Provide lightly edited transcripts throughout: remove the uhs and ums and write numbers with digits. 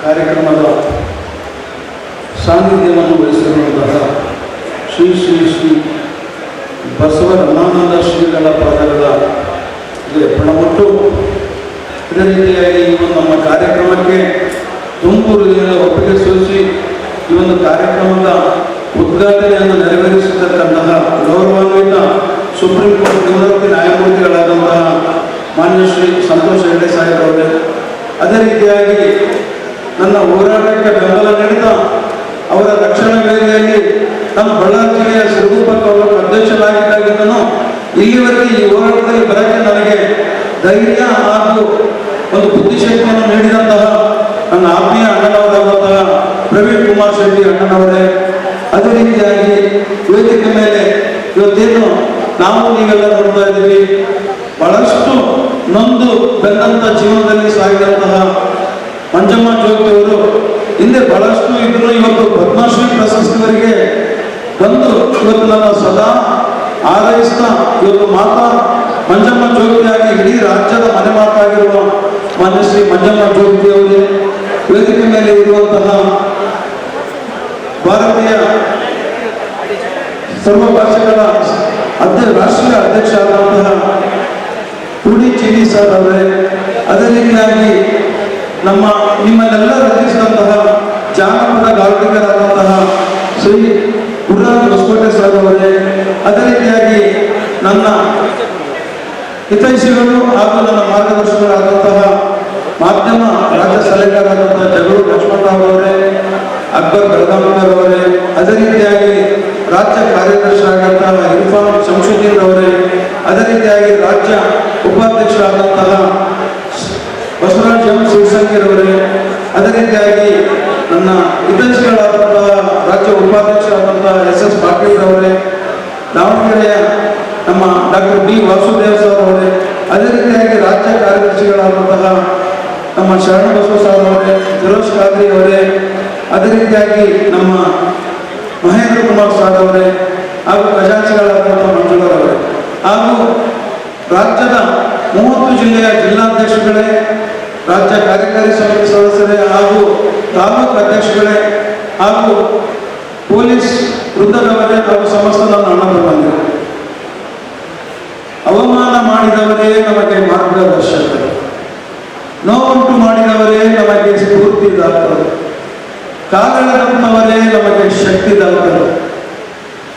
ಕಾರ್ಯಕ್ರಮದ ಸಾನ್ನಿಧ್ಯವನ್ನು ವಹಿಸಿರುವಂತಹ ಶ್ರೀ ಶ್ರೀ ಶ್ರೀ ಬಸವ ರಮಾನಂದ ಶ್ರೀಗಳ ಪಾದಗಳ ಪ್ರಣಮಟ್ಟು ಇದೇ ರೀತಿಯಾಗಿ ಈ ಒಂದು ನಮ್ಮ ಕಾರ್ಯಕ್ರಮಕ್ಕೆ ತುಮಕೂರಿನ ಒಪ್ಪಿಗೆ ಸೂಚಿಸಿ ಈ ಒಂದು ಕಾರ್ಯಕ್ರಮದ ಉದ್ಘಾಟನೆಯನ್ನು ನೆರವೇರಿಸತಕ್ಕಂತಹ ಗೌರವಾನ್ವಿತ ಸುಪ್ರೀಂ ಕೋರ್ಟ್ ನಿವೃತ್ತಿ ನ್ಯಾಯಮೂರ್ತಿಗಳಾದಂತಹ ಮಾನ್ಯ ಶ್ರೀ ಸಂತೋಷ್ ಹೆಗಡೆ ಸಾಹೇಬರವರೇ, ಅದೇ ರೀತಿಯಾಗಿ ನನ್ನ ಹೋರಾಟಕ್ಕೆ ಬೆಂಬಲ ನೀಡಿದ ಅವರ ರಕ್ಷಣಾ ವೇದಿಕೆಯಲ್ಲಿ ನಮ್ಮ ಬಳ್ಳಾರಿ ಜಿಲ್ಲೆಯ ಸಿರುಗುಪ್ಪ ತಾಲೂಕು ಅಧ್ಯಕ್ಷರಾಗಿದ್ದಾಗಿದ್ದನು ಇಲ್ಲಿವರೆಗೆ ಈ ಹೋರಾಟದಲ್ಲಿ ಬರಕ್ಕೆ ನನಗೆ ಧೈರ್ಯ ಹಾಗೂ ಒಂದು ಬುದ್ಧಿಶಕ್ತಿಯನ್ನು ನೀಡಿದಂತಹ ನನ್ನ ಆತ್ಮೀಯ ಅಣ್ಣನವರಾದಂತಹ ಪ್ರವೀಣ್ ಕುಮಾರ್ ಶೆಟ್ಟಿ ಅಣ್ಣನವರೇ, ಅದೇ ರೀತಿಯಾಗಿ ವೇದಿಕೆ ಮೇಲೆ ಇವತ್ತೇನು ನಾವು ನೀವೆಲ್ಲ ನೋಡ್ತಾ ಇದ್ದೀವಿ, ಬಹಳಷ್ಟು ನೊಂದು ಬೆಂದಂತ ಜೀವನದಲ್ಲಿ ಸಾಗಿದಂತಹ ಮಂಜಮ್ಮ ಜೋಗಿ ಅವರು ಹಿಂದೆ ಬಹಳಷ್ಟು ಇದ್ರು. ಇವತ್ತು ಪದ್ಮಶ್ರೀ ಪ್ರಶಸ್ತಿವರಿಗೆ ಬಂದು ಇವತ್ತು ನನ್ನ ಸದಾ ಆರೈಸ್ತಾ ಇವತ್ತು ಮಾತಾ ಮಂಜಮ್ಮ ಜೋಗಿಯಾಗಿ ಇಡೀ ರಾಜ್ಯದ ಮನೆ ಮಾತಾಗಿರುವ ಮಾನ್ಯ ಶ್ರೀ ಮಂಜಮ್ಮ ಜೋಗಿ ಅವರೇ, ವೇದಿಕೆ ಮೇಲೆ ಇರುವಂತಹ ಭಾರತೀಯ ಸರ್ವ ಭಾಷೆಗಳ ರಾಷ್ಟ್ರೀಯ ಅಧ್ಯಕ್ಷ ಆದಂತಹ ರೂಢಿ ಚಿನ್ನಿ ಸರ್ ಅವರೇ, ಅದೇ ರೀತಿಯಾಗಿ ನಿಮ್ಮನ್ನೆಲ್ಲ ರಚಿಸಿದಂತಹ ಜಾನಪದ ಗಾಯಕರಾದಂತಹ ಶ್ರೀ ಗುರುರಾಜ್ ಹೊಸಕೋಟೆ ಸರ್ ಅವರೇ, ಅದೇ ರೀತಿಯಾಗಿ ನನ್ನ ಹಿತೈಷಿಗಳು ಹಾಗೂ ನನ್ನ ಮಾರ್ಗದರ್ಶಕರಾದಂತಹ ಮಾಧ್ಯಮ ರಾಜ್ಯ ಸಲಹೆಗಾರರಾದಂತಹ ಜಗಳೂರು ಲಕ್ಷ್ಮಣರಾವ್ ಅವರೇ, ಅಕ್ಬರ್ ಬೆಳಗಾಂಕರ್ ಅವರೇ, ಅದೇ ರೀತಿಯಾಗಿ ರಾಜ್ಯ ಕಾರ್ಯದರ್ಶಿ ಆದಂತಹ ಇರ್ಫಾನ್ ಶಂಶುದ್ದೀನ್ ಅವರೇ, ಅದೇ ರೀತಿಯಾಗಿ ರಾಜ್ಯ ಉಪಾಧ್ಯಕ್ಷರಾದಂತಹ ಬಸವರಾಜ್ ಎಂ ಶಿವಸಂಗಿರವರೇ, ಅದೇ ರೀತಿಯಾಗಿ ನನ್ನ ಹಿತೈಷಿಗಳಾದಂತಹ ರಾಜ್ಯ ಉಪಾಧ್ಯಕ್ಷರಾದಂತಹ SS ಪಾಟೀಲ್ ಅವರೇ, ದಾವಣಗೆರೆಯ ನಮ್ಮ ಡಾಕ್ಟರ್ B ವಾಸುದೇವ್ ಸರ್ ಅವರೇ, ಅದೇ ರೀತಿಯಾಗಿ ರಾಜ್ಯ ಕಾರ್ಯದರ್ಶಿಗಳಾದಂತಹ ನಮ್ಮ ಶರಣ ಬಸವ ಸರ್ ಅವರೇ, ಫಿರೋಜ್ ಖಾದ್ರಿ ಅವರೇ, ಅದೇ ರೀತಿಯಾಗಿ ನಮ್ಮ ಮಹೇಂದ್ರ ಕುಮಾರ್ ಸರ್ ಅವರೇ, ಹಾಗೂ ಖಜಾಂಚಿಗಳಾದಂತಹ ಮಂಜುಳರವರೇ, ಹಾಗೂ ರಾಜ್ಯದ 30 ಜಿಲ್ಲೆಯ ಜಿಲ್ಲಾಧ್ಯಕ್ಷಗಳೇ, ರಾಜ್ಯ ಕಾರ್ಯಕಾರಿ ಸಮಿತಿ ಸದಸ್ಯರೇ, ಹಾಗೂ ತಾಲೂಕು ಅಧ್ಯಕ್ಷಗಳೇ, ಹಾಗೂ ಪೊಲೀಸ್ ವೃಂದದವರೇ, ಹಾಗೂ ಸಮಸ್ತ ನನ್ನ ಅಣ್ಣತಮ್ಮಂದಿರು, ಅವಮಾನ ಮಾಡಿದವರೇ ನಮಗೆ ಮಾರ್ಗದರ್ಶಕರು, ನೋವುಂಟು ಮಾಡಿದವರೇ ನಮಗೆ ಸ್ಫೂರ್ತಿದಾತರು, ಕಾಗಡದಂತವರೇ ನಮಗೆ ಶಕ್ತಿದಾತರು,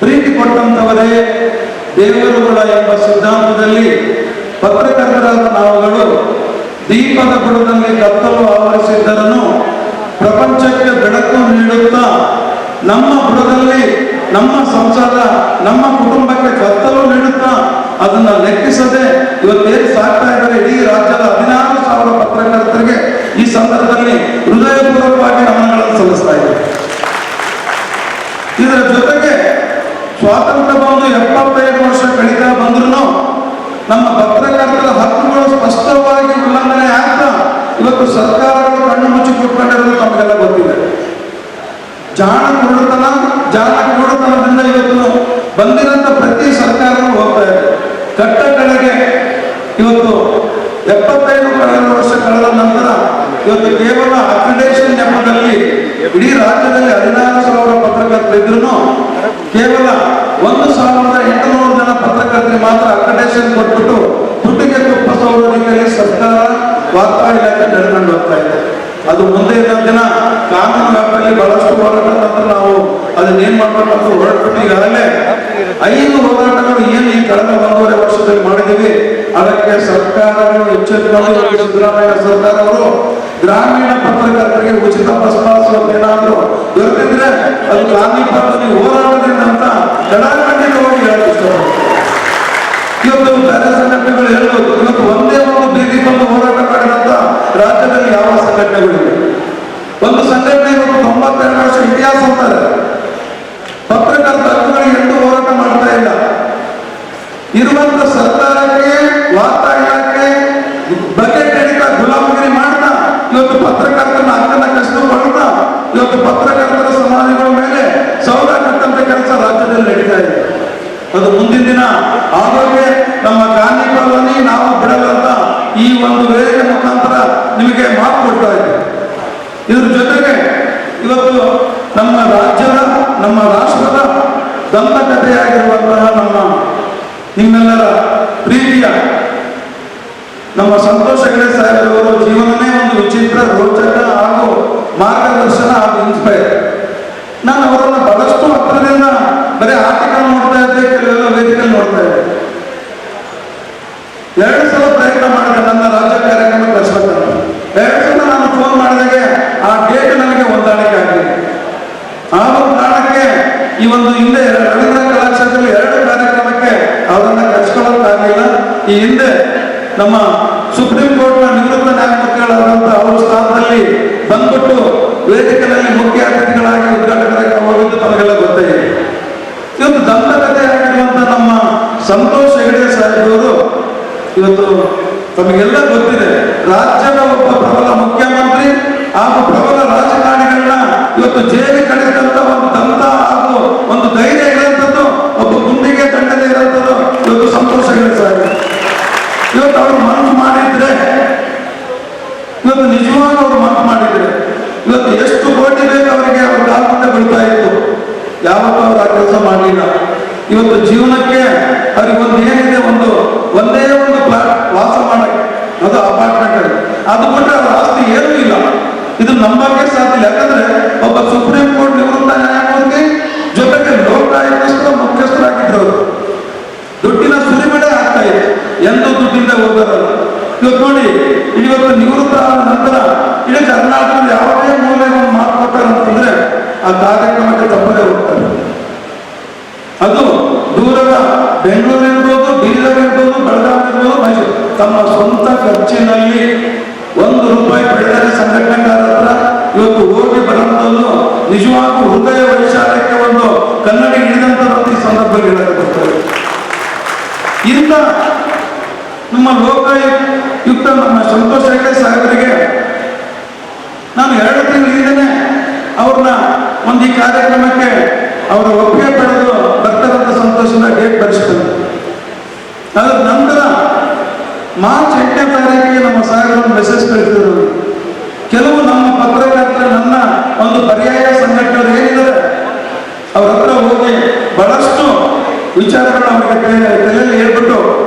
ಪ್ರೀತಿ ಕೊಟ್ಟಂತವರೇ ದೇವರುಗಳ ಎಂಬ ಸಿದ್ಧಾಂತದಲ್ಲಿ ಪತ್ರಕರ್ತರಾದ ನಾವುಗಳು ದೀಪದ ಬುಡದಲ್ಲಿ ಕತ್ತಲು ಆವರಿಸಿದ್ದರನ್ನು ಪ್ರಪಂಚಕ್ಕೆ ಬೆಳಕು ನೀಡುತ್ತಾ ನಮ್ಮ ಬುಡದಲ್ಲಿ ನಮ್ಮ ಸಂಸಾರ ನಮ್ಮ ಕುಟುಂಬಕ್ಕೆ ಕತ್ತಲು ನೀಡುತ್ತಾ ಅದನ್ನ ಲೆಕ್ಕಿಸದೆ ಇವತ್ತೇನು ಸಾಕ್ತಾ ಇದ್ದಾರೆ ಇಡೀ ರಾಜ್ಯದ 16,000 ಪತ್ರಕರ್ತರಿಗೆ ಈ ಸಂದರ್ಭದಲ್ಲಿ ಹೃದಯಪೂರ್ವಕವಾಗಿ ನಮನಗಳನ್ನು ಸಲ್ಲಿಸ್ತಾ ಇದ್ದಾರೆ. ಇದರ ಜೊತೆಗೆ ಸ್ವಾತಂತ್ರ್ಯ ಬಂದು 75 ವರ್ಷ ಕಳೀತಾ ಬಂದ್ರು ನಮ್ಮ ಪತ್ರಕರ್ತರ ಹಕ್ಕುಗಳು ಸ್ಪಷ್ಟವಾಗಿ ಉಲ್ಲಂಘನೆ ಆಗ್ತಾ ಇವತ್ತು ಸರ್ಕಾರಗಳು ಕಣ್ಣು ಮುಚ್ಚಿ ಕೂತ್ಕೊಂಡಿರೋದು ತಮಗೆಲ್ಲ ಗೊತ್ತಿದೆ. ಜಾಣ ಕುರುಡುತನದಿಂದ ಇವತ್ತು ಬಂದಿರಂತ ಪ್ರತಿ ಸರ್ಕಾರಗಳು ಹೋಗ್ತಾ ಇದೆ. ಕಟ್ಟ ಕಡೆಗೆ ಇವತ್ತು 75 ವರ್ಷ ಕಳೆದ ನಂತರ ಇವತ್ತು ಕೇವಲ ಅಕ್ರಿಡೇಷನ್ ನೆಪದಲ್ಲಿ ಇಡೀ ರಾಜ್ಯದಲ್ಲಿ 16,000 ಪತ್ರಕರ್ತರಿದ್ರು ಕೇವಲ 1,800 ಜನ ಪತ್ರಕರ್ತರಿಗೆ ಮಾತ್ರ ಅಕ್ರಿಡೇಷನ್ ಕೊಟ್ಬಿಟ್ಟು ದುಡ್ಡಿಗೆ ತುಪ್ಪ ಸೌರ ರೀತಿಯಲ್ಲಿ ಸರ್ಕಾರ ವಾರ್ತಾ ಇಲಾಖೆ ನಡೆದುಕೊಂಡು ಹೋಗ್ತಾ ಇದೆ. ಅದು ಮುಂದೆ ಇದ್ದ ದಿನ ಕಾನೂನು ವ್ಯಾಪ್ತಿಯಲ್ಲಿ ಬಹಳಷ್ಟು ಹೋರಾಟದ ನಂತರ ನಾವು ಅದನ್ನೇನ್ ಮಾಡ್ಬೇಕಂತ ಹೊರಟ್ಬಿಟ್ಟು ಈಗಾಗಲೇ 5 ಹೋರಾಟಗಳು ಏನು ಈ ಕಳೆದ 1.5 ವರ್ಷದಲ್ಲಿ ಮಾಡಿದ್ದೀವಿ. ಅದಕ್ಕೆ ಸರ್ಕಾರಗಳು ಎಚ್ಚೆತ್ತುಕೊಂಡು ಸಿದ್ದರಾಮಯ್ಯ ಸರ್ಕಾರ ಅವರು ಗ್ರಾಮೀಣ ಪತ್ರಕರ್ತರಿಗೆ ಉಚಿತ ಬಸ್ ಪಾಸ್ ಏನಾದರೂ ದೊರೆತಿದ್ರೆ ಅದು ಗಾಂಧಿ ಪದ್ಧತಿ ಹೋರಾಟದಿಂದ ಅಂತ ಕಡಾಖಂಡಿತವಾಗಿ ಹೇಳಕ್ಕೆ ಇಷ್ಟಪಡ್ತಾರೆ. ಇವತ್ತು ಬೇರೆ ಸಂಘಟನೆಗಳು ಹೇಳಬಹುದು, ಇವತ್ತು ಒಂದೇ ಒಂದು ಬೀದಿ ಬಂದು ಹೋರಾಟ ಮಾಡಿದಂತ ರಾಜ್ಯದಲ್ಲಿ ಯಾವ ಸಂಘಟನೆಗಳಿವೆ? ಒಂದು ಸಂಘಟನೆ ಇವತ್ತು 92 ವರ್ಷ ಇತಿಹಾಸ ಅಂತಾರೆ. ಪತ್ರಕರ್ತ ಹಕ್ಕುಗಳಿಗೆ ಎಂದು ಹೋರಾಟ ಮಾಡ್ತಾ ಇಲ್ಲ. ಇರುವಂತ ಸರ್ಕಾರಕ್ಕೆ ವಾರ್ತಾ ಇಲಾಖೆ ಬಕೆಟ್ ಹಿಡಿತ ಗುಲಾಮಗಿರಿ ಮಾಡ್ತಾ ಇವತ್ತು ಪತ್ರಕರ್ತನ ಹಕ್ಕನ್ನ ಕಸಿದುಕೊಳ್ತಾ ಇವತ್ತು ಪತ್ರಕರ್ತರ ಸಮಾಜಗಳ ಮೇಲೆ ಸೌರ ಕಟ್ಟಂತ ಕೆಲಸ ರಾಜ್ಯದಲ್ಲಿ ನಡೀತಾ ಇದೆ. ಅದು ಮುಂದಿನ ದಿನ ಆರೋಗ್ಯ ನಮ್ಮ ಕಾನಿಪಾಲನೆ ನಾವು ಬಿಡಲಂತ ಈ ಒಂದು ವೇದಿಕೆ ಮುಖಾಂತರ ನಿಮಗೆ ಮಾತು ಕೊಡ್ತಾ ಇದ್ದೀವಿ. ಇದ್ರ ಜೊತೆಗೆ ಇವತ್ತು ನಮ್ಮ ರಾಜ್ಯದ ನಮ್ಮ ರಾಷ್ಟ್ರದ ದಂತಕಥೆಯಾಗಿರುವಂತಹ ನಿಮ್ಮೆಲ್ಲರ ಪ್ರೀತಿಯ ನಮ್ಮ ಸಂತೋಷ್ ಹೆಗಡೆ ಸಾಹೇಬರವರು ಜೀವನನೇ ಒಂದು ವಿಚಿತ್ರ, ರೋಚಕ ಹಾಗೂ ಮಾರ್ಗದರ್ಶನ ಹಾಗೂ ಇನ್ಸ್ಪೈರ್. ನಾನು ಅವರನ್ನ ಬಹಳಷ್ಟು ಹತ್ತಿರದಿಂದ ಬರೀ ಆರ್ಟಿಕಲ್ ನೋಡ್ತಾ ಇದ್ದೆ, ಕೆಲವೆಲ್ಲ ವೇದಿಕೆಯಲ್ಲಿ ನೋಡ್ತಾ ಇದ್ದೆ. 2 ಸಲ ಪ್ರಯತ್ನ ಮಾಡಿದೆ ನನ್ನ ರಾಜ್ಯ ಕಾರ್ಯಕ್ರಮ ಕಳಿಸ್ಬೇಕಂತ. 2 ಸಲ ನಾನು ಫೋನ್ ಮಾಡಿದಾಗೆ ಆ ಡೇಟ್ ನನಗೆ ಹೊಂದಾಣಿಕೆ ಆಗಲಿಲ್ಲ. ಆ ಒಂದು ಕಾರಣಕ್ಕೆ ಈ ಒಂದು ಹಿಂದೆ ರವೀಂದ್ರ ಕಲಾಕ್ಷೇತ್ರದಲ್ಲಿ 2 ಕಾರ್ಯಕ್ರಮಕ್ಕೆ ಅವರನ್ನ ಕಳಿಸ್ಕೊಳ್ಳೋಕ್ಕಾಗಲಿಲ್ಲ. ಈ ಹಿಂದೆ ನಮ್ಮ ಸುಪ್ರೀಂ ಕೋರ್ಟ್ನ ನಿವೃತ್ತ ನ್ಯಾಯಮೂರ್ತಿಗಳಾದಂತಹ ಅವರ ಸ್ಥಾನದಲ್ಲಿ ಬಂದ್ಬಿಟ್ಟು ವೇದಿಕೆಯಲ್ಲಿ ಮುಖ್ಯ ಅತಿಥಿಗಳಾಗಿ ಉದ್ಘಾಟಕರಾಗಿ ಹೋಗಿದ್ದು ತಮಗೆಲ್ಲ ಗೊತ್ತಿದೆ. ಇವತ್ತು ದಂತಕಥೆ ಆಗಿರುವಂತಹ ನಮ್ಮ ಸಂತೋಷ್ ಹೆಗಡೆ ಸಾಹೇಬರು ಇವತ್ತು ತಮಗೆಲ್ಲ ಗೊತ್ತಿದೆ, ರಾಜ್ಯದ ಒಬ್ಬ ಪ್ರಬಲ ಮುಖ್ಯಮಂತ್ರಿ ಹಾಗೂ ಪ್ರಬಲ ರಾಜಕಾರಣಿಗಳನ್ನ ಇವತ್ತು ಜೈಲಿಗೆ ಕಳೆದಂತ ಒಂದು ದಂತ ಹಾಗೂ ಒಂದು ಧೈರ್ಯ ಇರುವಂಥದ್ದು, ಒಬ್ಬ ಗುಂಡಿಗೆ ದಂಡನೆ ಇರುವಂಥದ್ದು ಇವತ್ತು ಸಂತೋಷ್ ಹೆಗಡೆ ಸಾಹೇಬರು. ಇವತ್ತು ಅವರು ಮನಸ್ಸು ಮಾಡಿದ್ರೆ, ಇವತ್ತು ನಿಜವಾಗ ಅವರು ಮನಸ್ಸು ಮಾಡಿದ್ರೆ ಇವತ್ತು ಎಷ್ಟು ಕೋಟಿ ಬೇಕು ಅವರಿಗೆ ಅವ್ರ ಕಾಲ್ಪಂಡ ಬೀಳ್ತಾ ಇತ್ತು. ಯಾವತ್ತೂ ಅವರು ಆ ಕೆಲಸ ಮಾಡಲಿಲ್ಲ. ಇವತ್ತು ಜೀವನಕ್ಕೆ ಅವ್ರಿಗೆ ಒಂದು ಏನಿದೆ, ಒಂದೇ ಒಂದು ಫ್ಲಾಟ್ ವಾಸ ಮಾಡಕ್ಕೆ, ಅದು ಅಪಾರ್ಟ್ಮೆಂಟ್. ಅದು ಬಿಟ್ಟರೆ ಅವರ ಆಸ್ತಿ ಏನೂ ಇಲ್ಲ. ಇದು ನಂಬಕ್ಕೆ ಸಾಧ್ಯ ಇಲ್ಲ. ಯಾಕಂದ್ರೆ ಒಬ್ಬ ಸುಪ್ರೀಂ ಕೋರ್ಟ್ ನಿವೃತ್ತ ನ್ಯಾಯಮೂರ್ತಿ ಜೊತೆಗೆ ಲೋಕಾಯುಕ್ತ ಮುಖ್ಯಸ್ಥರಾಗಿದ್ರು. ದುಡ್ಡಿನ ಸುರಿಮಳೆ ಆಗ್ತಾ ಇದೆ, ಎಂದೂ ದುಡ್ಡಿಂದ ಹೋಗೋರಲ್ಲ. ಇವತ್ತು ನೋಡಿ, ಇವತ್ತು ನಿವೃತ್ತ ಆದ ನಂತರ ಇಡೀ ಕರ್ನಾಟಕದ ಯಾವುದೇ ಮೂಲೆ ಒಂದು ಮಾತು ಕೊಟ್ಟಾರ ಅಂತಂದ್ರೆ ಆ ಕಾರ್ಯಕ್ರಮಕ್ಕೆ ತಪ್ಪದೇ ಹೋಗ್ತಾರೆ. ಅದು ದೂರದ ಬೆಂಗಳೂರು ಇರ್ಬೋದು, ಬೀದರ್ ಇರ್ಬೋದು, ಬೆಳಗಾವಿ ಇರ್ಬೋದು, ಮೈಸೂರು, ತಮ್ಮ ಸ್ವಂತ ಖರ್ಚಿನಲ್ಲಿ ₹1 ಬೆಳೆದರೆ ಸಂಘಟನೆಗಾರರ ಹತ್ರ ಇವತ್ತು ಹೋಗಿ ಬರುವಂಥದ್ದು ನಿಜವಾಗೂ ಹೃದಯ ವೈಶಾಲ್ಯಕ್ಕೆ ಒಂದು ಕನ್ನಡಿ ಹಿಡಿದಂಥದ್ದು ಈ ಸಂದರ್ಭದಲ್ಲಿ ಹೇಳಬೇಕಾಗ್ತದೆ. ಇಂಥ ನಮ್ಮ ಲೋಕಾಯುಕ್ತ ನಮ್ಮ ಸಂತೋಷ್ ಹೆಗಡೆ ಸಾಹೇಬರಿಗೆ ನಾನು 2 ತಿಂಗಳ ಹಿಂದೆ ಅವ್ರನ್ನ ಒಂದು ಈ ಕಾರ್ಯಕ್ರಮಕ್ಕೆ ಅವರ ಒಪ್ಪಿಗೆ ಪಡೆದು ಬರ್ತಾರಂತ ಸಂತೋಷದ ಡೇಟ್ ಬರೆಸಿದ್ರು. ಅದರ ನಂತರ ಮಾರ್ಚ್ 8ನೇ ತಾರೀಕಿಗೆ ನಮ್ಮ ಸಾಹೇಬರು ಮೆಸೇಜ್ ಕಳಿಸಿದ್ರು. ಕೆಲವು ನಮ್ಮ ಪತ್ರಕರ್ತರ ನನ್ನ ಒಂದು ಪರ್ಯಾಯ ಸಂಘಟನೆಗಳು ಏನಿದ್ದಾರೆ ಅವ್ರ ಹತ್ರ ಹೋಗಿ ಬಹಳಷ್ಟು ವಿಚಾರಗಳನ್ನ ಅವರಿಗೆ ತಲೆಯಲ್ಲಿ ಹೇಳ್ಬಿಟ್ಟು,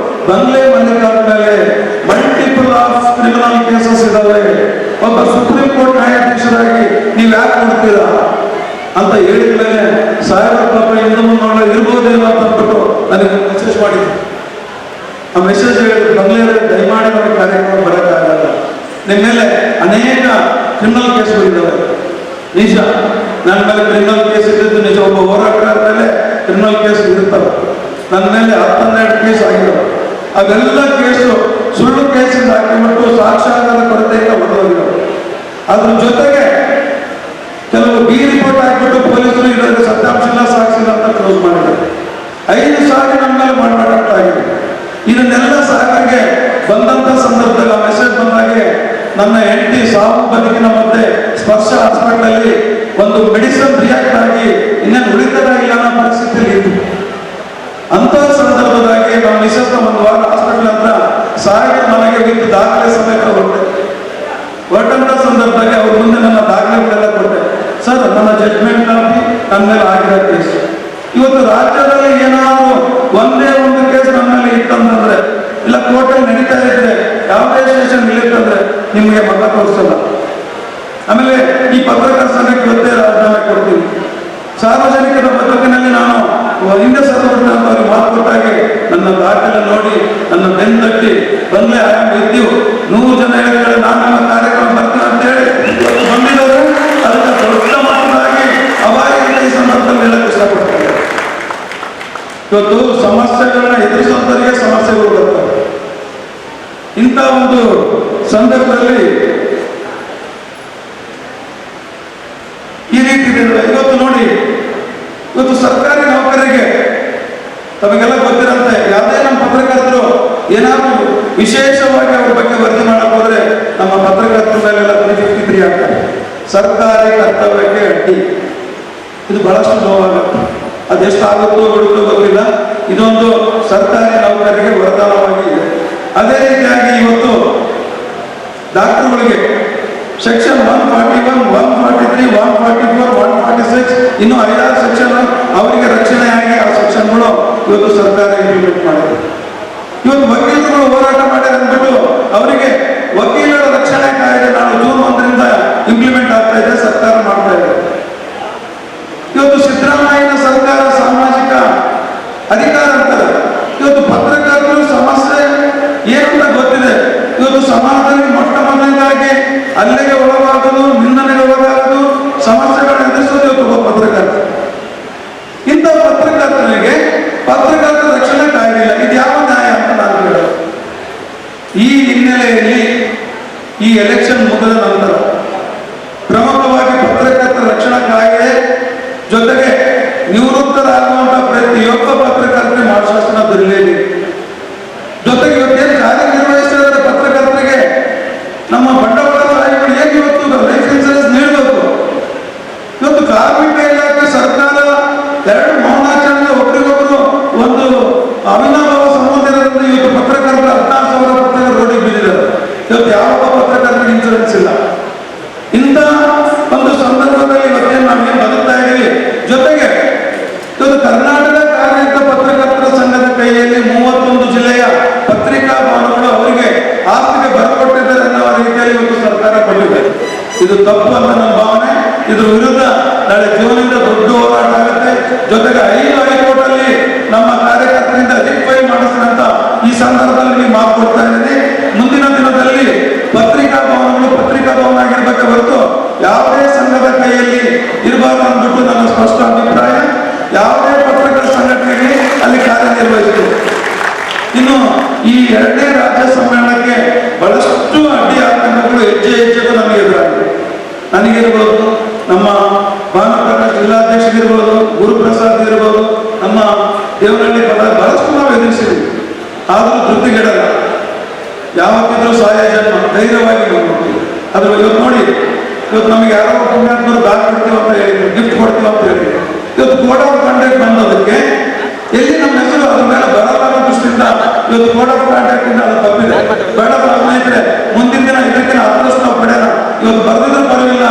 ಬಂಗ್ಲೆ ಮಲ್ಲಿಕಾರ್ಜುನ ಮೇಲೆ ಮಲ್ಟಿಪಲ್ ಆಫ್ ಕ್ರಿಮಿನಲ್ ಕೇಸಸ್ ಇದಾವೆ, ಒಬ್ಬ ಸುಪ್ರೀಂ ಕೋರ್ಟ್ ನ್ಯಾಯಾಧೀಶರಾಗಿ ನೀವು ಯಾಕೆ ಕೊಡ್ತೀರಾ ಅಂತ ಹೇಳಿದ ಮೇಲೆ ಸಾಹೇಬರ ಪಾಪ ಹಿಂದೆ ಮುಂದೆ ಇರ್ಬೋದೇನೋ ಅಂತ ಅಂದ್ಬಿಟ್ಟು ನನಗೆ ಮೆಸೇಜ್ ಮಾಡಿದ್ರು. ಆ ಮೆಸೇಜ್ ಹೇಳಿದ್ರು, ಬಂಗ್ಲೆಯಲ್ಲಿ ದಯಮಾಡಿ ನಮಗೆ ಕಾರ್ಯಕ್ರಮ ಬರೋಕ್ಕಾಗಲ್ಲ, ನಿಮ್ಮ ಮೇಲೆ ಅನೇಕ ಕ್ರಿಮಿನಲ್ ಕೇಸ್ಗಳಿದ್ದಾವೆ. ನಿಜ, ನನ್ನ ಮೇಲೆ ಕ್ರಿಮಿನಲ್ ಕೇಸ್ ಇದ್ದಿದ್ದು ನಿಜ. ಒಬ್ಬ ಹೋರಾಟಗಾರ ಮೇಲೆ ಕ್ರಿಮಿನಲ್ ಕೇಸ್ ಇರುತ್ತವೆ. ನನ್ನ ಮೇಲೆ 12 ಕೇಸ್ ಆಗಿದ್ದಾವೆ. ಅವೆಲ್ಲ ಕೇಸು ಸುಳ್ಳು ಕೇಸಿಂದ ಹಾಕಿಬಿಟ್ಟು ಸಾಕ್ಷ್ಯಾಧಾರ ಕೊರತೆಯಿಂದ ಹೊರದೋಗಿದ್ದಾವೆ. ಅದ್ರ ಜೊತೆಗೆ ಕೆಲವು ಬಿ ರಿಪೋರ್ಟ್ ಹಾಕಿಬಿಟ್ಟು ಪೊಲೀಸರು ಇದರಲ್ಲಿ ಸತ್ಯಾಂಶ ಇಲ್ಲ, ಸಾಕ್ಷಿ ಇಲ್ಲ ಅಂತ ಕ್ಲೋಸ್ ಮಾಡಿದ್ದಾರೆ. 5 ಸಾರಿ ನಮ್ಮ ಮೇಲೆ ಮಾಡಬೇಕಾಗಿದೆ. ಇದನ್ನೆಲ್ಲ ಸಾಹೇಬರಿಗೆ ಬಂದಂತ ಸಂದರ್ಭದಲ್ಲಿ ಆ ಮೆಸೇಜ್ ಬಂದಾಗೆ ನನ್ನ ಹೆಂಡತಿ ಸಾವು ಬದುಕಿನ ಮಧ್ಯೆ ಸ್ಪರ್ಶ ಹಾಸ್ಪಿಟಲ್ ಒಂದು ಮೆಡಿಸಿನ್ ರಿಯಾಕ್ಟ್ ಆಗಿ ಇನ್ನೇನು ಉಳಿತದಾಗಿಲ್ಲ ಅನ್ನೋ ಪರಿಸ್ಥಿತಿಯಲ್ಲಿ ಇತ್ತು. ಅಂತ ಸಂದರ್ಭದಾಗಿ ನಮ್ಮ ಮಿಸಸ್ ಒಂದು ವಾರ ಹಾಸ್ಪಿಟಲ್ ಹತ್ರ ಸಾಹೇಬರು ನನಗೆ ಬಿದ್ದು ದಾಖಲೆ ಸಮೇತ ಹೊರಟಂತ ಸಂದರ್ಭದಲ್ಲಿ ಅವ್ರ ಮುಂದೆ ನನ್ನ ದಾಖಲೆಗಳೆಲ್ಲ ಕೊಟ್ಟೆ. ಸರ್, ನನ್ನ ಜಡ್ಜ್ಮೆಂಟ್ ಕಾಪಿ ನನ್ನ ಮೇಲೆ ಆಗಿರೋ ಕೇಸ್. ಇವತ್ತು ರಾಜ್ಯದಲ್ಲಿ ಏನಾದರೂ ಒಂದೇ ಒಂದು ಕೇಸ್ ನನ್ನ ಮೇಲೆ ಇತ್ತಂತಂದ್ರೆ, ಇಲ್ಲ ಕೋರ್ಟಲ್ಲಿ ನಡೀತಾ ಇದ್ರೆ, ಯಾವುದೇ ಸ್ಟೇಷನ್ ಇಲ್ಲಿತ್ತಂದ್ರೆ ನಿಮಗೆ ಮತ ತೋರಿಸಲ್ಲ. ಆಮೇಲೆ ಈ ಪತ್ರಕರ್ತರ ಸಂಘಕ್ಕೆ ಇವತ್ತೇ ರಾಜೀನಾಮೆ ಕೊಡ್ತೀನಿ. ಸಾರ್ವಜನಿಕರ ಬದುಕಿನಲ್ಲಿ ನಾನು ಹಿಂದೆ ಸತ್ತವರನ್ನ ಅವ್ರಿಗೆ ಮಾತು ಕೊಟ್ಟಾಗೆ ನನ್ನ ದಾಖಲೆ ನೋಡಿ ನನ್ನ ಬೆನ್ನಟ್ಟಿ ಬಂದ್ಲೆ ಆಯಾಮ ಇದ್ದೀವಿ 100 ಜನ ಹೇಳಿದ್ರೆ ನಾನು ನಮ್ಮ ಕಾರ್ಯಕ್ರಮ ಬರ್ತೀನಿ ಅಂತ ಹೇಳಿ ಬಂದಿದ್ದಾರೆ. ಅದಕ್ಕೆ ದೊಡ್ಡ ಮಟ್ಟದಾಗಿ ಅವಾಗಲೇ ಈ ಸಂದರ್ಭದಲ್ಲಿ ಹೇಳಕ್ಕೆ ಇಷ್ಟಪಡ್ತಾರೆ. ಇವತ್ತು ಸಮಸ್ಯೆಗಳನ್ನ ಎದುರಿಸುವಂತವರಿಗೆ ಸಮಸ್ಯೆಗಳು ಬರ್ತವೆ. ಇಂಥ ಒಂದು ಸಂದರ್ಭದಲ್ಲಿ ಈ ರೀತಿ ಇವತ್ತು ನೋಡಿ, ಇವತ್ತು ಸರ್ಕಾರಿ ನೌಕರರಿಗೆ ತಮಗೆಲ್ಲ ಗೊತ್ತಿರಂತೆ ಯಾವುದೇ ನಮ್ಮ ಪತ್ರಕರ್ತರು ಏನಾದರೂ ವಿಶೇಷವಾಗಿ ಅವ್ರ ಬಗ್ಗೆ ವರದಿ ಮಾಡಕ್ ಹೋದ್ರೆ ನಮ್ಮ ಪತ್ರಕರ್ತರ ಮೇಲೆಲ್ಲ 353 ಆಗ್ತಾರೆ. ಸರ್ಕಾರಿ ಕರ್ತವ್ಯಕ್ಕೆ ಅಡ್ಡಿ. ಇದು ಬಹಳಷ್ಟು ನೋವಾಗುತ್ತೆ. ಅದೆಷ್ಟಾಗುತ್ತೋ ಬಿಡುತ್ತೋ ಗೊತ್ತಿಲ್ಲ. ಇದೊಂದು ಸರ್ಕಾರಿ ನೌಕರರಿಗೆ ವರದಾನವಾಗಿ ಇದೆ. ಅದೇ ರೀತಿಯಾಗಿ ಇವತ್ತು ಡಾಕ್ಟರ್ಗಳಿಗೆ ಸೆಕ್ಷನ್ 141, 143, 144, 146 ಇನ್ನು 5 ಸೆಕ್ಷನ್ ಅವರಿಗೆ ರಕ್ಷಣೆಯಾಗಿ ಆ ಸೆಕ್ಷನ್ಗಳು ಇವತ್ತು ಸರ್ಕಾರ ಇಂಪ್ಲಿಮೆಂಟ್ ಮಾಡಿದೆ. ಇವತ್ತು ವಕೀಲರುಗಳು ಹೋರಾಟ ಮಾಡಿದೆ ಅಂದ್ಬಿಟ್ಟು ಅವರಿಗೆ ವಕೀಲರ ರಕ್ಷಣೆ ಕಾಯ್ದೆ ನಾನು ಜೂನ್ 1ರಿಂದ ಇಂಪ್ಲಿಮೆಂಟ್ ಆಗ್ತಾ ಇದೆ, ಸರ್ಕಾರ ಮಾಡ್ತಾ ಇದೆ. ಇವತ್ತು ಸಿದ್ದರಾಮಯ್ಯನ ಸರ್ಕಾರ ಸಾಮಾಜಿಕ ಅಧಿಕಾರ ಅಂತಾರೆ. ಇವತ್ತು ಪತ್ರಕರ್ತರು ಸಮಸ್ಯೆ ಏನಂತ ಗೊತ್ತಿದೆ. ಇವತ್ತು ಸಮಾಜದಲ್ಲಿ ಮೊಟ್ಟ ಮೊದಲನೇದಾಗಿ ಹಲ್ಲೆಗೆ ಒಳಗಾಗೋದು, ನಿಂದನೆಗೆ ಒಳಗಾಗೋದು, ಸಮಸ್ಯೆಗಳನ್ನು ಎದುರಿಸೋದು ಇವತ್ತು ಒಬ್ಬ ಪತ್ರಕರ್ತ. ಇಂಥ ಪತ್ರಕರ್ತನಿಗೆ ಪತ್ರಕರ್ತರ ರಕ್ಷಣೆ ಕಾಯ್ದಿಲ್ಲ. ಇದು ಯಾವ ನ್ಯಾಯ ಅಂತ ನಾನು ಹೇಳೋದು. ಈ ಹಿನ್ನೆಲೆಯಲ್ಲಿ ಈ ಎಲೆಕ್ಷನ್ ಮುಗಿದ ನಂತರ ಪ್ರಮುಖವಾಗಿ ಪತ್ರಕರ್ತರ ರಕ್ಷಣಾ ಕಾಯ್ದೆ ಜೊತೆಗೆ ನಿವೃತ್ತರಾಗುವಂತಹ ಪ್ರತಿಯೊಬ್ಬ ಪತ್ರಕರ್ತರಿಗೆ ಮಾರ್ಗದರ್ಶನ ದೊರೆಯಲೇಬೇಕು. ಜೊತೆಗೆ ಇವತ್ತೇನು ಕಾರ್ಯನಿರ್ವಹಿಸಿದರೆ ಪತ್ರಕರ್ತರಿಗೆ ನಮ್ಮ ಬಂಡವಾಳ ಸಾಹಿಗಳು ಹೇಗೆ ಇವತ್ತು ಲೈಫ್ ಇನ್ಸೂರೆನ್ಸ್ ನೀಡಬೇಕು. ಇವತ್ತು ಕಾರ್ಮಿಕ ಇಲಾಖೆ ಸರ್ಕಾರ ಎರಡು ಮೌನಾಚರಣೆ ಒಬ್ಬರಿಗೊಬ್ಬರು ಒಂದು ಅವಿನಾಭಾವ ಸಂಬಂಧ ಇರೋದ್ರಿಂದ ಇವತ್ತು ಪತ್ರಕರ್ತರ 16,000 ಪತ್ರಕರ್ತರು ರೋಡಿಗೆ ಬಿದ್ದಿದ್ದಾರೆ. ಇವತ್ತು ಯಾವ ಪತ್ರಕರ್ತರಿಗೆ ಇನ್ಸೂರೆನ್ಸ್ ಇಲ್ಲ. ಇಂಥ ಒಂದು ಸಂದರ್ಭದಲ್ಲಿ ಇವತ್ತೇನು ನಾವೇನು ಬದುಕ್ತಾ ಇದ್ದೀವಿ. ಜೊತೆಗೆ ಇವತ್ತು ಕರ್ನಾಟಕ ಕಾರ್ಯನಿರತ ಪತ್ರಕರ್ತರ ಸಂಘದ ಕೈಯಲ್ಲಿ 31 ಜಿಲ್ಲೆಯ ಪತ್ರಿಕಾ ಭವನಗಳು ಅವರಿಗೆ ಆಸ್ತಿಗೆ ಬರಕೊಟ್ಟಿದ್ದಾರೆ ಅನ್ನೋ ರೀತಿಯಲ್ಲಿ ಇವತ್ತು ಸರ್ಕಾರ ಕೊಟ್ಟಿದೆ. ಇದು ತಪ್ಪು ಅಂತ ನಮ್ಮ ಭಾವನೆ. ಇದ್ರ ವಿರುದ್ಧ ನಾಳೆ ಜೀವನದಿಂದ ದೊಡ್ಡ ಹೋರಾಟ ಆಗುತ್ತೆ. ಜೊತೆಗೆ 5 ಹೈಕೋರ್ಟ್ ಅಲ್ಲಿ ನಮ್ಮ ಕಾರ್ಯಕರ್ತರಿಂದ ರಿಫೈಲ್ ಮಾಡಿಸಿದಂತ ಈ ಸಂದರ್ಭದಲ್ಲಿ ನೀವು ಮಾತು ಕೊಡ್ತಾ ಇದ್ದೀನಿ. ಮುಂದಿನ ದಿನದಲ್ಲಿ ಪತ್ರಿಕಾ ಭವನಗಳು ಪತ್ರಿಕಾ ಭವನ ಆಗಿರ್ಬೇಕೆ ಹೊರತು ಯಾವುದೇ ಸಂಘದ ಕೈಯಲ್ಲಿ ಇರಬಾರ್ದು ಅಂದ್ಬಿಟ್ಟು ನನ್ನ ಸ್ಪಷ್ಟ ಅಭಿಪ್ರಾಯ. ಯಾವುದೇ ಪತ್ರಕರ್ತರ ಸಂಘಟನೆಗೆ ಅಲ್ಲಿ ಕಾರ್ಯನಿರ್ವಹಿಸಿತು. ಇನ್ನು ಈ 2ನೇ ರಾಜ್ಯ ಸಮ್ಮೇಳನಕ್ಕೆ ಬಹಳಷ್ಟು ಅಡ್ಡಿ ಆತಂಕಗಳು ಹೆಜ್ಜೆಗೂ ನಮಗೆ ಎದುರಾಗಿದೆ. ನನಗಿರ್ಬೋದು, ನಮ್ಮ ಭಾನುಪ್ರಕಾಶ್ ಜಿಲ್ಲಾಧ್ಯಕ್ಷರಿರ್ಬೋದು, ಗುರುಪ್ರಸಾದ್ ಇರ್ಬೋದು, ನಮ್ಮ ದೇವನಹಳ್ಳಿ ಬಹಳಷ್ಟು ನಾವು ಎದುರಿಸಿದ್ವಿ. ಆದರೂ ತೃಪ್ತಿಗೆಡಲ್ಲ. ಯಾವತ್ತಿದ್ರೂ ಸಹಾಯ ಜನ್ಮ ಧೈರ್ಯವಾಗಿ ನೋಡ್ತೀವಿ. ಅದ್ರ ಇವತ್ತು ನೋಡಿ, ಇವತ್ತು ನಮಗೆ ಯಾರೋ ಪುಣ್ಯಾತ್ಮರು ಬ್ಯಾಗ್ ಕೊಡ್ತೀವಿ ಅಂತ ಹೇಳಿದ್ರು, ಗಿಫ್ಟ್ ಕೊಡ್ತೀವಿ ಅಂತ ಹೇಳಿದ್ರು. ಇವತ್ತು ಕೋಡ್ ಆಫ್ ಕಾಂಟ್ಯಾಕ್ಟ್ ಬಂದೋದಕ್ಕೆ ಎಲ್ಲಿ ನಮ್ಮ ಹೆಸರು ಅದ್ರ ಮೇಲೆ ಬರಲ್ಲ ದೃಷ್ಟಿಯಿಂದ ಇವತ್ತು ಕೋಡ್ ಆಫ್ ಕಾಂಟ್ಯಾಕ್ಟ್ ಇಂದ ಅದು ತಪ್ಪಿದೆ. ಬೇಡ ಸ್ನೇಹಿತರೆ, ಮುಂದಿನ ದಿನ ಇದಕ್ಕಿನ ಅದೃಷ್ಟ ನಾವು ಪಡೆಯೋಣ. ಇವತ್ತು ಬರೆದಿದ್ರು ಪರವಾಗಿಲ್ಲ,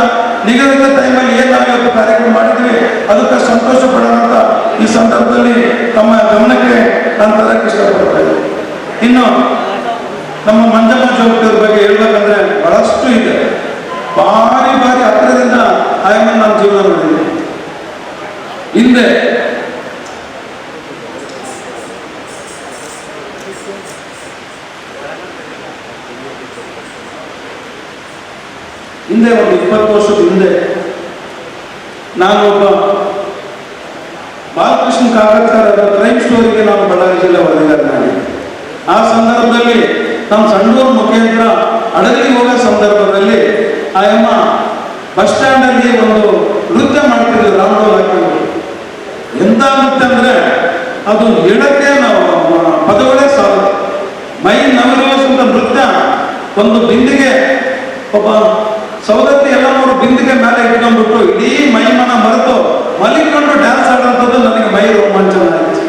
ನಿಗದಿತ ಟೈಮಲ್ಲಿ ಏನ್ ನಾವು ಇವತ್ತು ಕಾರ್ಯಕ್ರಮ ಮಾಡಿದ್ವಿ ಅದಕ್ಕೆ ಸಂತೋಷ ಪಡೋಣ ಅಂತ ಈ ಸಂದರ್ಭದಲ್ಲಿ ತಮ್ಮ ಗಮನಕ್ಕೆ ನಾನು ತರಕ್ಕೆ ಇಷ್ಟಪಡ್ತಾ ಇದ್ದೀನಿ. ಇನ್ನು ನಮ್ಮ ಮಂಜಮ್ಮ ಜೋಗತಿಯವ್ರ ಬಗ್ಗೆ ಹೇಳ್ಬೇಕಂದ್ರೆ ಬಹಳಷ್ಟು ಇದೆ. ಭಾರಿ ಹತ್ತಿರದಿಂದ ಆಯಮ್ಮನ ನಮ್ಮ ಜೀವನ ನೋಡಿದೆ. ಹಿಂದೆ ಒಂದು 20 ವರ್ಷದ ಹಿಂದೆ ನಾನು ಒಬ್ಬ ಬಾಲಕೃಷ್ಣ ಕಾಗತ್ಕರ್ ಕ್ರೈಮ್ ಸ್ಟೋರಿಗೆ ನಾನು ಬಳ್ಳಾರಿ ಜಿಲ್ಲೆ ವರದಿಗಾರನಾಗಿ. ಆ ಸಂದರ್ಭದಲ್ಲಿ ನಮ್ಮ ಸಂಡೂರು ಮುಖೇಂದ್ರ ಹಡಗಲಿ ಹೋಗೋ ಸಂದರ್ಭದಲ್ಲಿ ಆಯಮ್ಮ ಬಸ್ ಸ್ಟ್ಯಾಂಡ್ ಅಲ್ಲಿ ಒಂದು ನೃತ್ಯ ಮಾಡ್ತಿದ್ರು, ರಾಮಡೋಲ್ ಹಾಕಿದ್ರು. ಎಂತ ನೃತ್ಯ ಅಂದ್ರೆ ಅದು ಹೇಳಕ್ಕೆ ನಾವು ಪದಗಳೇ ಸಾಲ. ಮೈ ನವರಿಸುವಂತ ನೃತ್ಯ. ಒಂದು ಬಿಂದಿಗೆ ಒಬ್ಬ ಸೌದತ್ತಿ ಎಲ್ಲ ಮೂರು ಬಿಂದಿಗೆ ಮೇಲೆ ಇಟ್ಕೊಂಡ್ಬಿಟ್ಟು ಇಡೀ ಮೈಮನ ಮರೆತು ಮಲಿಕೊಂಡು ಡ್ಯಾನ್ಸ್ ಆಡುವಂಥದ್ದು ನನಗೆ ಮೈ ರೋಮಾಂಚನ ಆಯಿತು.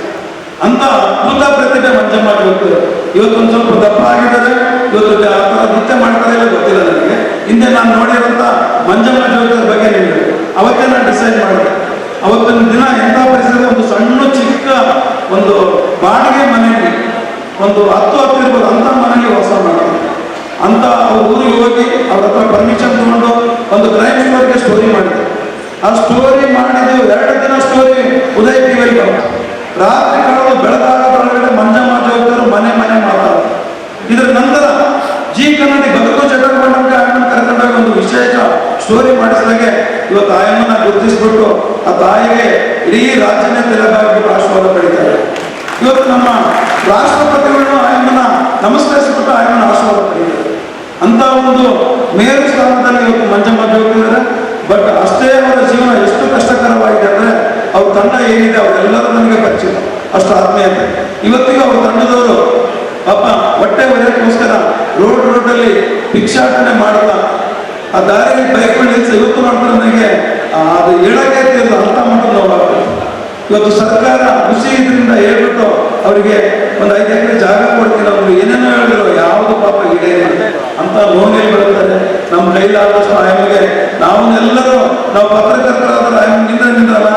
ಅಂತ ಅದ್ಭುತ ಪ್ರತಿಭೆ ಮಂಜಮ್ಮ ಜೋಗತಿಯವರು. ಇವತ್ತೊಂದು ಸ್ವಲ್ಪ ದಪ್ಪ ಆಗಿದ್ದಾರೆ. ಇವತ್ತು ಆ ಥರ ನೃತ್ಯ ಮಾಡ್ತಾರೆ ಇಲ್ಲ ಗೊತ್ತಿಲ್ಲ ನನಗೆ. ಹಿಂದೆ ನಾನು ನೋಡಿರೋಂಥ ಮಂಜಮ್ಮ ಜೋಗತಿಯವ್ರ ಬಗ್ಗೆ ನಿಮಗೆ ಅವತ್ತೇ ನಾನು ಡಿಸೈಡ್ ಮಾಡಿದೆ. ಅವತ್ತಿನ ದಿನ ಎಂಥ ಪರಿಸರ, ಒಂದು ಸಣ್ಣ ಚಿಕ್ಕ ಒಂದು ಬಾಡಿಗೆ ಮನೆಯಲ್ಲಿ ಒಂದು 10 ಇರ್ಬೋದು ಅಂತ ಮನೆಯಲ್ಲಿ ವಾಸ ಮಾಡಿದೆ. ಅಂತ ಅವ್ರ ಊರಿಗೆ ಹೋಗಿ ಅವ್ರ ಹತ್ರ ಪರ್ಮಿಷನ್ ತಗೊಂಡು ಒಂದು ಕ್ರೈಮ್ ಸ್ಟೋರಿಗೆ ಸ್ಟೋರಿ ಮಾಡಿದೆ. ಆ ಸ್ಟೋರಿ ಮಾಡಿದ್ದು 2 ದಿನ ಸ್ಟೋರಿ ಉದಯ ಟಿವಿಯಲ್ಲಿ ಬಂತು. ರಾತ್ರಿ ಕಳೆದು ಬೆಳಗಾಗದೊಳಗಡೆ ಮಂಜಮ್ಮ ಜೋಗತಿಯವರು ಮನೆ ಮಾತಾಡ್ತಾರೆ. ಇದರ ನಂತರ ಜಿ ಕನ್ನಡಿ ಬದುಕು ಚಟರ್ಕೊಂಡಂತೆ ಆಯಮ್ಮನ ಕರೆಕೊಂಡಾಗ ಒಂದು ವಿಶೇಷ ಸ್ಟೋರಿ ಮಾಡಿಸಿದಾಗೆ ಇವತ್ತು ಆಯಮ್ಮನ ಗುರುತಿಸ್ಬಿಟ್ಟು ಆ ತಾಯಿಗೆ ಇಡೀ ರಾಜ್ಯನೇ ತಿಲಕವಾಗಿ ಆಶೀರ್ವಾದ ಪಡಿತಾರೆ. ಇವತ್ತು ನಮ್ಮ ರಾಷ್ಟ್ರಪತಿಗಳನ್ನು ಆಯಮ್ಮನ ನಮಸ್ಕರಿಸಿಬಿಟ್ಟು ಆಯಮ್ಮನ ಆಶೀರ್ವಾದ ಪಡಿತಾರೆ. ಅಂತ ಒಂದು ಮೇರು ಸ್ಥಾನದಲ್ಲಿ ಇವತ್ತು ಮಂಜಮ್ಮ ಜೋಗತಿದ್ದಾರೆ. ಬಟ್ ಅಷ್ಟೇ ಅವರ ಜೀವನ ಎಷ್ಟು ಕಷ್ಟಕರವಾಗಿದೆ ಅಂದ್ರೆ ಅವ್ರ ತಂಡ ಏನಿದೆ ಅವರೆಲ್ಲರೂ ನನಗೆ ಪರಿಚಯ, ಅಷ್ಟು ಆತ್ಮೀಯತೆ. ಇವತ್ತಿಗೂ ಅವ್ರ ತಂಡದವರು ಪಾಪ ಹೊಟ್ಟೆ ಹೊರೆಯಕ್ಕೋಸ್ಕರ ರೋಡಲ್ಲಿ ಭಿಕ್ಷಾಟನೆ ಮಾಡ್ತಾ ಆ ದಾರಿಯಲ್ಲಿ ಬೈಕ್ಗಳು ನಿಲ್ಸಿ ಇವತ್ತು ಮಾಡ್ತಾರೆ. ನನಗೆ ಅದು ಹೇಳಕ್ಕೆ ಇರ್ತಿಲ್ಲ, ಅಂತ ಮಟ್ಟ ನೋವಾಗ್ತದೆ. ಇವತ್ತು ಸರ್ಕಾರ ಖುಷಿ ಇದರಿಂದ ಹೇಳ್ಬಿಟ್ಟು ಅವರಿಗೆ ಒಂದು 5 ಎಕರೆ ಜಾಗ ಕೊಡ್ತೀನಿ, ಅವ್ರು ಏನೇನೋ ಹೇಳಿದ್ರು, ಯಾವುದು ಪಾಪ ಈಡೇರಿಲ್ಲ. ಅಂತ ಲೋನಿಗೆ ಬರುತ್ತಾರೆ. ನಮ್ಮ ಕೈಲಾದಷ್ಟು ಆಯಮಿಗೆ ನಾವು ಪತ್ರಕರ್ತರಾದ ಆಯಮಿನಿಂದ ನಿಂದಲ್ಲ,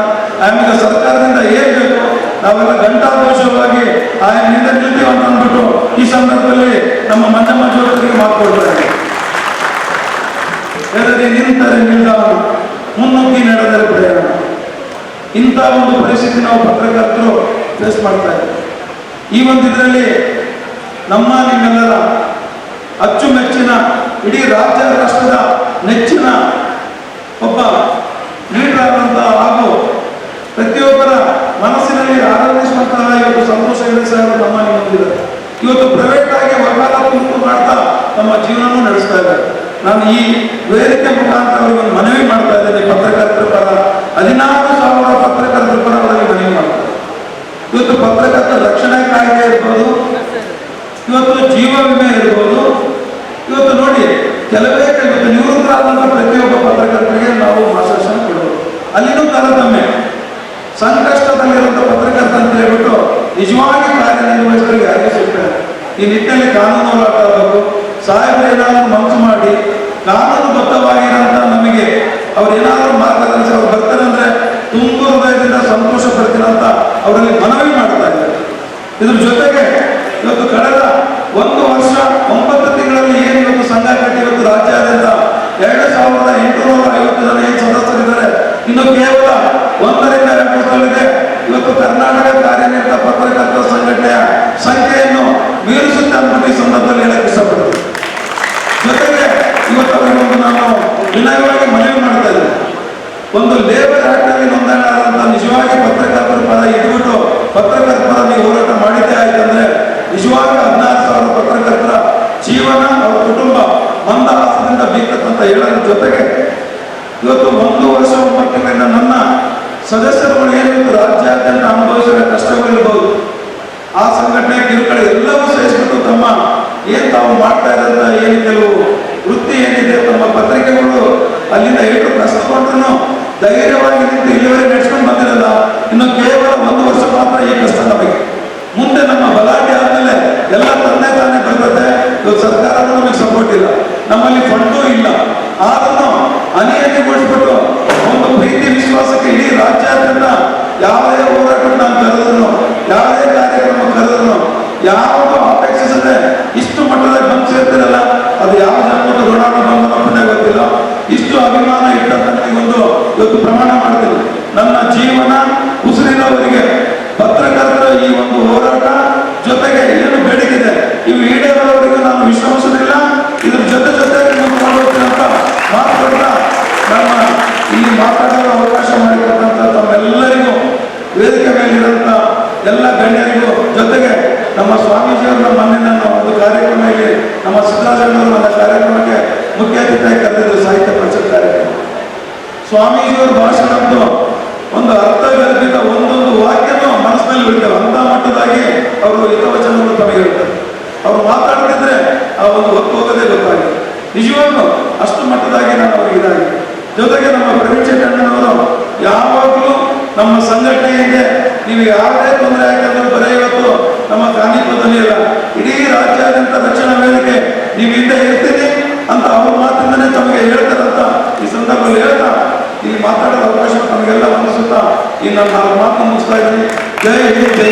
ಆಯಮಿಗೆ ಸರ್ಕಾರದಿಂದ ಏನ್ ಬೇಕು ನಾವೆಲ್ಲ ಘಂಟಾಘೋಷವಾಗಿ ಆಯಮಿನಿಂದ ನಿಲ್ತೀವಿ ಅಂತ ಅಂದ್ಬಿಟ್ಟು ಈ ಸಂದರ್ಭದಲ್ಲಿ ನಮ್ಮ ಮಂಜಮ್ಮ ಜೋತರಿಗೆ ಮಾತುಕೊಳ್ತಾರೆ. ನಿಂತರೆ ನಿಲ್ದಾಣ, ಮುನ್ನುಗ್ಗಿ ನಡೆದರೆ ಪ್ರಯಾಣ. ಇಂಥ ಒಂದು ಪರಿಸ್ಥಿತಿ ನಾವು ಪತ್ರಕರ್ತರು ಫೇಸ್ ಮಾಡ್ತಾ ಇದ್ದೀವಿ. ಈ ಒಂದು ಇದರಲ್ಲಿ ನಿಮ್ಮೆಲ್ಲರ ಅಚ್ಚುಮೆಚ್ಚಿನ, ಇಡೀ ರಾಜ್ಯ ರಾಷ್ಟ್ರದ ನೆಚ್ಚಿನ ಒಬ್ಬ ಲೀಡರ್ ಆದಂತಹ ಹಾಗೂ ಪ್ರತಿಯೊಬ್ಬರ ಮನಸ್ಸಿನಲ್ಲಿ ಆನಂದಿಸುವಂತಹ ಇವತ್ತು ಸಂತೋಷ ಸರ್ ನಮ್ಮ ಹೊಂದಿದ್ದಾರೆ. ಇವತ್ತು ಪ್ರೈವೇಟ್ ಆಗಿ ವಕಾಲತ್ತು ಮಾಡ್ತಾ ನಮ್ಮ ಜೀವನವೂ ನಡೆಸ್ತಾ ಇದ್ದಾರೆ. ನಾನು ಈ ವೇದಿಕೆ ಮುಖಾಂತರ ಅವರಿಗೆ ಒಂದು ಮನವಿ ಮಾಡ್ತಾ ಇದ್ದೇನೆ. ಪತ್ರಕರ್ತರ ಪರ 16,000 ಪತ್ರಕರ್ತರ ಪರ ಅವರಿಗೆ ಮನವಿ ಮಾಡ್ತಾರೆ. ಇವತ್ತು ಪತ್ರಕರ್ತರ ರಕ್ಷಣೆ ಕಾಯ್ದೆ ಇರ್ಬೋದು, ಇವತ್ತು ಜೀವ ವಿಮೆ ಇರ್ಬೋದು. ಇವತ್ತು ನೋಡಿ, ಇವತ್ತು ನಿವೃತ್ತರಾದಂತಹ ಪ್ರತಿಯೊಬ್ಬ ಪತ್ರಕರ್ತರಿಗೆ ನಾವು ಮಾರ್ಗದರ್ಶನ ಕೊಡಬಹುದು. ಅಲ್ಲಿನೂ ತಾರತಮ್ಯ, ಸಂಕಷ್ಟದಲ್ಲಿರುವಂತಹ ಪತ್ರಕರ್ತ ಅಂತ ಹೇಳ್ಬಿಟ್ಟು ನಿಜವಾಗಿ ಕಾರ್ಯನಿರ್ವಹಿಸಲು ಯಾರಿಗೆ ಸಿಗ್ತಾರೆ. ಈ ನಿಟ್ಟಿನಲ್ಲಿ ಕಾನೂನು ಹೋರಾಟ ಆಗಬೇಕು. ಸಾಹೇಬರು ಏನಾದರೂ ಮನಸ್ಸು ಮಾಡಿ ಕಾನೂನುಬದ್ಧವಾಗಿರೋಂಥ ನಮಗೆ ಅವ್ರು ಏನಾದರೂ ಮಾರ್ಗದರ್ಶನ ಅವ್ರು ಬರ್ತಾರೆ ಅಂದ್ರೆ ತುಂಬ ಹೃದಯದಿಂದ ಸಂತೋಷ ಪಡ್ತೀನಿ ಅಂತ ಅವರಲ್ಲಿ ಮನವಿ ಮಾಡ್ತಾ ಇದ್ದಾರೆ. ಇದ್ರ ಜೊತೆಗೆ ಇವತ್ತು ಕಳೆದ 1 ವರ್ಷ 9 ತಿಂಗಳಲ್ಲಿ ಏನು ಇವತ್ತು ಸಂಘ ಕಟ್ಟಿ ಇವತ್ತು ರಾಜ್ಯಾದ್ಯಂತ 2,850 ಜನ ಏನು ಸದಸ್ಯರಿದ್ದಾರೆ. ಇನ್ನು ಕೇವಲ 1 ರಿಂದ 2 ವರ್ಷದಲ್ಲಿದೆ. ಇವತ್ತು ಕರ್ನಾಟಕ ಕಾರ್ಯನಿರತ ಪತ್ರಕರ್ತರ ಸಂಘಟನೆಯ ಸಂಖ್ಯೆಯನ್ನು ಮೀರಿಸುತ್ತೆ ಅಂತ ಈ ಸಂದರ್ಭದಲ್ಲಿ ಹೇಳಕ್ಕೆ ಇಷ್ಟಪಡ್ತೀನಿ. ಜೊತೆಗೆ ಇವತ್ತು ಅವರಿಗೆ ನಾನು ವಿನಯವಾಗಿ ಮನವಿ ಮಾಡ್ತಾ ಇದ್ದೇನೆ. ಒಂದು ಲೇಬರ್ ಆಕ್ಟ್ ನಲ್ಲಿ ನೋಂದಣಿ ಆದಂತ ನಿಜವಾಗಿ ಪತ್ರಕರ್ತರ ಪರ ಇದ್ಬಿಟ್ಟು ಪತ್ರಕರ್ತರ ಪರ ನೀವು ಹೋರಾಟ ಮಾಡಿದ್ದೇ ಆಯ್ತಂದ್ರೆ ನಿಜವಾಗಿ 16,000 ಪತ್ರಕರ್ತರ ಜೀವನ, ಅವರ ಕುಟುಂಬ ಮಂದಹಾಸದಿಂದ ಬೀಳ್ತಕ್ಕಂತ ಹೇಳೋದ್ರ ಜೊತೆಗೆ ಇವತ್ತು 1 ವರ್ಷ 9 ತಿಂಗಳಿಂದ ನನ್ನ ಸದಸ್ಯರುಗಳು ಏನಿತ್ತು ರಾಜ್ಯಾದ್ಯಂತ ಅನುಭವಿಸಿದ ಕಷ್ಟಗಳಿರ್ಬೋದು, ಆ ಸಂಘಟನೆ ಕಿರುಕುಳ ಎಲ್ಲವೂ ಸಹಿಸಿಬಿಟ್ಟು ತಮ್ಮ ತಾವು ಮಾಡ್ತಾ ಇರೋದ ಏನು ಕೆಲವು ವೃತ್ತಿ ಏನಿದೆ ತಮ್ಮ ಪತ್ರಿಕೆಗಳು ಅಲ್ಲಿಂದ ಎಷ್ಟು ಕಷ್ಟಕೊಂಡ್ರು ಧೈರ್ಯವಾಗಿ ನಿಂತು ಇಲ್ಲಿವರೆಗೆ ನಡೆಸ್ಕೊಂಡು ಬಂದಿರಲ್ಲ. ಇನ್ನು ಕೇವಲ 1 ವರ್ಷ ಮಾತ್ರ ಈ ಕಷ್ಟ ನಮಗೆ. ಮುಂದೆ ನಮ್ಮ ಬಲಾಢ್ಯ ಆದ್ಮೇಲೆ ಎಲ್ಲ ತಾನೇ ಬರ್ತದೆ. ಇವತ್ತು ಸರ್ಕಾರದ ನಮಗೆ ಸಪೋರ್ಟ್ ಇಲ್ಲ, ನಮ್ಮಲ್ಲಿ ಫಂಡೂ ಇಲ್ಲ. ಆದ್ರೂ ಅನಿಯತಿಗೊಳಿಸ್ಬಿಟ್ಟು ಒಂದು ಪ್ರೀತಿ ವಿಶ್ವಾಸಕ್ಕೆ ಇಡೀ ರಾಜ್ಯಾದ್ಯಂತ ಯಾವುದೇ ಹೋರಾಟ ನಾನು ಕರೆದ್ರು, ಯಾವುದೇ ಕಾರ್ಯಕ್ರಮ ಕರೆದ್ರು, ಯಾವುದು ಅಪೇಕ್ಷಿಸದೆ ಇಷ್ಟು ಮಟ್ಟದಲ್ಲಿ ಬಂದು ಸೇರ್ತಿರಲ್ಲ, ಅದು ಯಾವ ಜನ್ಮದ ಋಣಾನುಬಂಧನ ಗೊತ್ತಿಲ್ಲ. ಇಷ್ಟು ಅಭಿಮಾನ ಇಟ್ಟಂತ ಒಂದು ಇವತ್ತು ಪ್ರಮಾಣ ಮಾಡ್ತೀನಿ. ನನ್ನ ಜೀವನ ಉಸಿರಿನವರಿಗೆ ಪತ್ರಕರ್ತರ ಈ ಒಂದು ಹೋರಾಟ ಜೊತೆಗೆ ಏನು ಬೇಡಿಕೆ ಇವು ಈಡೇರೋವರೆಗೂ ನಾನು ವಿಶ್ವಾಸವಿಲ್ಲ. ಇದ್ರ ಜೊತೆಗೆ ಮುಂದುವರಿತೀನಿ ಅಂತ ಮಾತುಕಡ್ತಾ ನಮ್ಮ ಇಲ್ಲಿ ಮಾತಾಡಲು ಅವಕಾಶ ಮಾಡಿಕೊಟ್ಟಂತ ತಮ್ಮೆಲ್ಲರಿಗೂ, ವೇದಿಕೆ ಮೇಲಿರುವಂತ ಎಲ್ಲ ಗಣ್ಯರಿಗೂ, ಜೊತೆಗೆ ನಮ್ಮ ಸ್ವಾಮೀಜಿಯವರ ಮೊನ್ನೆ ಒಂದು ಕಾರ್ಯಕ್ರಮ ಇಲ್ಲಿ ನಮ್ಮ ಸಿದ್ದರಾಜಯ್ಯನವರು ನನ್ನ ಕಾರ್ಯಕ್ರಮಕ್ಕೆ ಮುಖ್ಯ ಅತಿಥಿಯಾಗಿ ಕರೆದಿದ್ದರು. ಸಾಹಿತ್ಯ ಪರಿಷತ್ ಕಾರ್ಯಕ್ರಮ. ಸ್ವಾಮೀಜಿಯವರ ಭಾಷಣದ್ದು ಒಂದು ಅರ್ಥಗರ್ಭಿತ ಒಂದೊಂದು ವಾಕ್ಯನೂ ಮನಸ್ಸಿನಲ್ಲಿ ಉಳಿತಾರೆ. ಅಂತ ಮಟ್ಟದಾಗಿ ಅವರು ಹಿತವಚನವನ್ನು ತಮಗೆ ಹೇಳ್ತಾರೆ. ಅವರು ಮಾತಾಡ್ತಿದ್ರೆ ಆ ಒಂದು ಹೊತ್ತು ಹೋಗೋದೇ ಗೊತ್ತಾಗಿದೆ. ನಿಜವಾಗ್ಲೂ ಅಷ್ಟು ಮಟ್ಟದಾಗಿ ನಾನು ಅವರಿಗೆ ಇದಾಗಿದೆ. ಜೊತೆಗೆ ನಮ್ಮ ಪ್ರವೀಣ್ ಚೇತಣ್ಣನವರು ಯಾವಾಗಲೂ ನಮ್ಮ ಸಂಘಟನೆಯಿಂದ ನೀವು ಯಾವುದೇ ತೊಂದರೆ ಆಗಿದ್ರು ಬರೀ ಇವತ್ತು ನಮ್ಮ ಕಾಣಿಪದಲ್ಲಿ ಇಲ್ಲ, ಇಡೀ ರಾಜ್ಯಾದ್ಯಂತ ರಕ್ಷಣಾ ವೇದಿಕೆ ನೀವು ಹಿಂದೆ ಇರ್ತೀನಿ ಅಂತ ಅವ್ರ ಮಾತಿಂದನೇ ತಮಗೆ ಹೇಳ್ತಾರಂತ ಈ ಸಂದರ್ಭದಲ್ಲಿ ಹೇಳ್ತಾ ಇಲ್ಲಿ ಮಾತಾಡೋ ಅವಕಾಶ ತಮಗೆಲ್ಲ ವಂದಿಸುತ್ತಾ ಈ ನನ್ನ 4 ಮಾತು ಮುಗಿಸ್ತಾ ಇದ್ದೀನಿ. ಜೈ ಹಿಂದ್, ಜೈ